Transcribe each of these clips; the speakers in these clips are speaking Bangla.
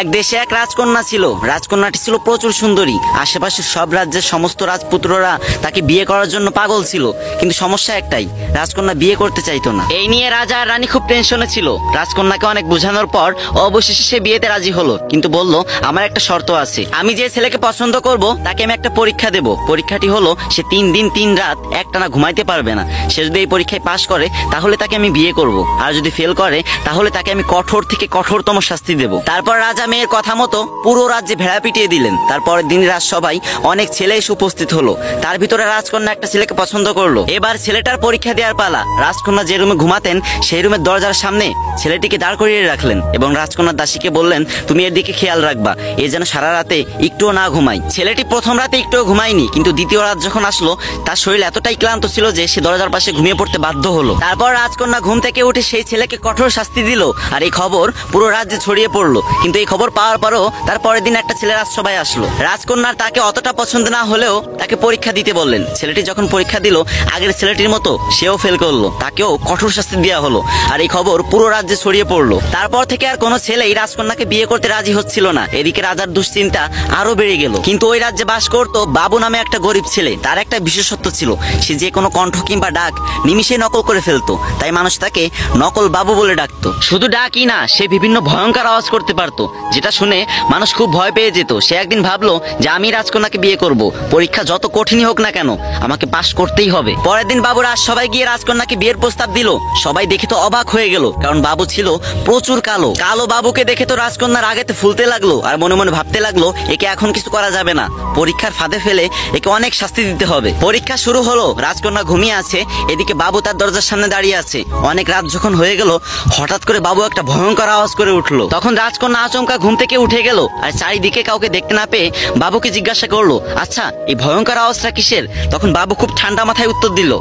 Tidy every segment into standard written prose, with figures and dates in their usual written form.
এক দেশে এক রাজকন্যা ছিল। রাজকন্যাটি ছিল প্রচুর সুন্দরী। আশেপাশের সব রাজ্যের সমস্ত রাজপুত্ররা তাকে বিয়ে করার জন্য পাগল ছিল, কিন্তু সমস্যা একটাই, রাজকন্যা বিয়ে করতে চাইতো না। এই নিয়ে রাজা আর রানী খুব টেনশনে ছিল। রাজকন্যাকে অনেক বোঝানোর পর অবশেষে সে বিয়েতে রাজি হলো, কিন্তু বলল আমার একটা শর্ত আছে। আমি যে ছেলেকে পছন্দ করব তাকে আমি একটা পরীক্ষা দেব। পরীক্ষাটি হলো সে 3 দিন 3 রাত একটানা ঘুমাইতে পারবে না। সে যদি এই পরীক্ষায় পাশ করে তাহলে তাকে আমি বিয়ে করব, আর যদি ফেল করে তাহলে তাকে আমি কঠোর থেকে কঠোরতম শাস্তি দেব। তারপর রাজা মেয়ের কথা মতো পুরো রাজ্যে ভেড়া পিটিয়ে দিলেন। তারপরের দিন রাজসভায় অনেক ছেলে এসে উপস্থিত হলো। তার ভিতরে রাজকন্যা একটা ছেলেকে পছন্দ করলো। এবার ছেলেটার পরীক্ষা দেওয়ার পালা। রাজকন্যা যে রুমে ঘুমাতেন সেই রুমের দরজার সামনে ছেলেটিকে দাঁড় করিয়ে রাখলেন এবং রাজকন্যার দাসীকে বললেন তুমি এর দিকে খেয়াল রাখবা, এ যেন সারা রাতে একটুও না ঘুমায়। ছেলেটি প্রথম রাতে একটুও ঘুমায়নি, কিন্তু দ্বিতীয় রাত যখন আসলো তার শরীর এতটাই ক্লান্ত ছিল যে সে দরজার পাশে ঘুমিয়ে পড়তে বাধ্য হলো। তারপর রাজকন্যা ঘুম থেকে উঠে সেই ছেলেকে কঠোর শাস্তি দিল, আর এই খবর পুরো রাজ্যে ছড়িয়ে পড়লো। কিন্তু এই খবর পাওয়ার পরও তার পরের দিন একটা ছেলে রাজসভায় আসলো। রাজকন্যার তাকে অতটা পছন্দ না হলেও তাকে পরীক্ষা দিতে বললেন। ছেলেটি যখন পরীক্ষা দিল আগের ছেলেটির মতো সেও ফেল করলো, তাকেও কঠোর শাস্তি দেওয়া হলো, আর এই খবর পুরো রাজ্যে ছড়িয়ে পড়লো। তারপর থেকে আর কোনো ছেলেই রাজকন্যাকে বিয়ে করতে রাজি হচ্ছিল না। এদিকে রাজার দুশ্চিন্তা আরো বেড়ে গেল। কিন্তু ওই রাজ্যে বাস করতো বাবু নামে একটা গরিব ছেলে। তার একটা বিশেষত্ব ছিল, সে যে কোনো কণ্ঠ কিংবা ডাক নিমিষে নকল করে ফেলতো, তাই মানুষ তাকে নকল বাবু বলে ডাকতো। শুধু ডাকই না, সে বিভিন্ন ভয়ঙ্কর আওয়াজ করতে পারতো, যেটা শুনে মানুষ খুব ভয় পেয়ে যেত। সে একদিন ভাবলো যে আমি রাজকন্যাকে বিয়ে করব, পরীক্ষা যত কঠিনই হোক না কেন আমাকে পাশ করতেই হবে। পরের দিন বাবু রাজসভায় গিয়ে রাজকন্যাকে বিয়ের প্রস্তাব দিল। সবাই দেখে তো অবাক হয়ে গেল, কারণ বাবু ছিল প্রচুর কালো। কালো বাবুকে দেখে তো রাজকন্যার আগেতে ফুলতে লাগলো, আর মনে মনে ভাবতে লাগলো একে এখন কিছু করা যাবে না, পরীক্ষার ফাঁদে ফেলে একে অনেক শাস্তি দিতে হবে। পরীক্ষা শুরু হলো, রাজকন্যা ঘুমিয়ে আছে, এদিকে বাবু তার দরজার সামনে দাঁড়িয়ে আছে। অনেক রাত যখন হয়ে গেল হঠাৎ করে বাবু একটা ভয়ঙ্কর আওয়াজ করে উঠলো। তখন রাজকন্যা আচমকা ঘুম থেকে উঠে গেল, আর চারিদিকে কাউকে দেখতে না পেয়ে বাবুকে জিজ্ঞাসা করলো আচ্ছা এই ভয়ঙ্কর আওয়াজটা কিসের? তখন বাবু খুব ঠান্ডা মাথায় উত্তর দিল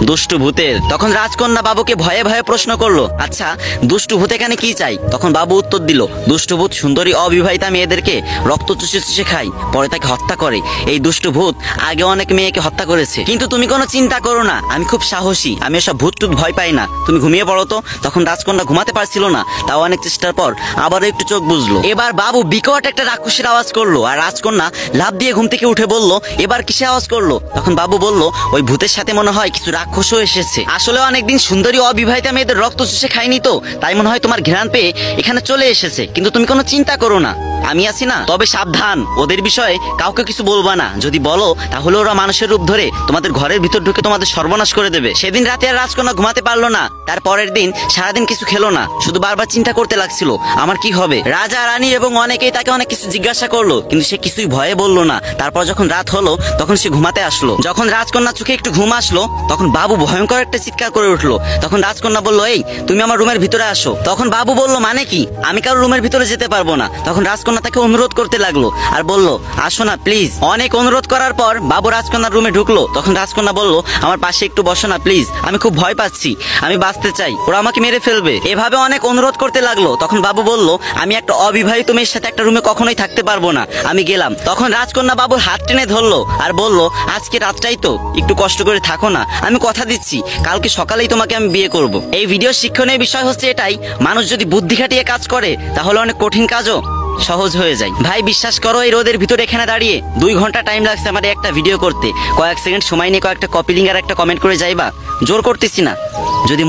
দুষ্টু ভূতের। তখন রাজকন্যা বাবুকে ভয়ে ভয়ে প্রশ্ন করলো আচ্ছা দুষ্টু ভূত এখানে কি চাই? তখন বাবু উত্তর দিল দুষ্টু ভূত সুন্দরী অবিবাহিতা মেয়েদেরকে রক্ত চুষে চুষে খায়, পরে তাকে হত্যা করে। এই দুষ্টু ভূত আগে অনেক মেয়েকে হত্যা করেছে, কিন্তু তুমি কোনো চিন্তা করো না, আমি খুব সাহসী, আমি এসব ভূত টুত ভয় পাই না, তুমি ঘুমিয়ে পড়ো তো। তখন রাজকন্যা ঘুমাতে পারছিল না, তাও অনেক চেষ্টার পর আবার একটু চোখ বুঝলো। এবার বাবু বিকট একটা রাক্ষসের আওয়াজ করলো, আর রাজকন্যা লাফ দিয়ে ঘুম থেকে উঠে বলল এবার কিসে আওয়াজ করলো? তখন বাবু বলল ওই ভূতের সাথে মনে হয় কিছু রাক্ষসও এসেছে। আসলে অনেকদিন সুন্দরী অবিবাহিতা মেয়েদের রক্ত চুষে খায়নি তো, তাই মনে হয় তোমার ঘ্রাণ পেয়ে এখানে চলে এসেছে, কিন্তু তুমি কোনো চিন্তা করো না, আমি আছি না। তবে সাবধান, ওদের বিষয়ে কাউকে কিছু বলবা না, যদি বলো তাহলে ওরা মানুষের রূপ ধরে তোমাদের ঘরের ভিতর ঢুকে তোমাদের সর্বনাশ করে দেবে। সেদিন রাতে আর রাজকন্যা ঘুমাতে পারলো না। তার পরের দিন সারাদিন কিছু খেলো না, শুধু বারবার চিন্তা করতে লাগছিল আমার কি হবে। রাজা রানী এবং অনেকেই তাকে অনেক কিছু জিজ্ঞাসা করলো, কিন্তু সে কিছুই ভয়ে বললো না। তারপর যখন রাত হলো তখন সে ঘুমাতে আসলো। যখন রাজকন্যা চোখে একটু ঘুম আসলো তখন বাবু ভয়ঙ্কর একটা চিৎকার করে উঠলো। তখন রাজকন্যা বললো এই তুমি আমার রুমের ভিতরে আসো। তখন বাবু বলল মানে কি, আমি কারো রুমের ভিতরে যেতে পারবো না। তখন রাজকন্যা তাকে অনুরোধ করতে লাগলো আর বলল আসো না প্লিজ। অনেক অনুরোধ করার পর বাবু রাজকন্যার রুমে ঢুকলো। তখন রাজকন্যা বলল আমার পাশে একটু বসো না প্লিজ, আমি খুব ভয় পাচ্ছি, আমি বাঁচতে চাই, ওরা আমাকে মেরে ফেলবে। এভাবে অনেক অনুরোধ করতে লাগলো। তখন বাবু বলল আমি একটা অবিবাহিত মেয়ের সাথে একটা রুমে কখনোই থাকতে পারবো না, আমি গেলাম। তখন রাজকন্যা বাবুর হাত টেনে ধরলো আর বলল আজকে রাতটাই তো, একটু কষ্ট করে থাকো না, আমি কথা দিচ্ছি কালকে সকালেই তোমাকে আমি বিয়ে করব। এই ভিডিও শিক্ষণীয় বিষয় হচ্ছে এটাই, মানুষ যদি বুদ্ধি খাটিয়ে কাজ করে তাহলে অনেক কঠিন কাজও সহজ হয়ে যায়। ভাই বিশ্বাস করো এই রোদের ভিতরে এখানে দাঁড়িয়ে 2 ঘন্টা টাইম লাগছে আমার একটা ভিডিও করতে। কয়েক সেকেন্ড সময় নিয়ে কয়েকটা কপি লিঙ্ক আর একটা কমেন্ট করে যাইবা, জোর করতেছি না, যদি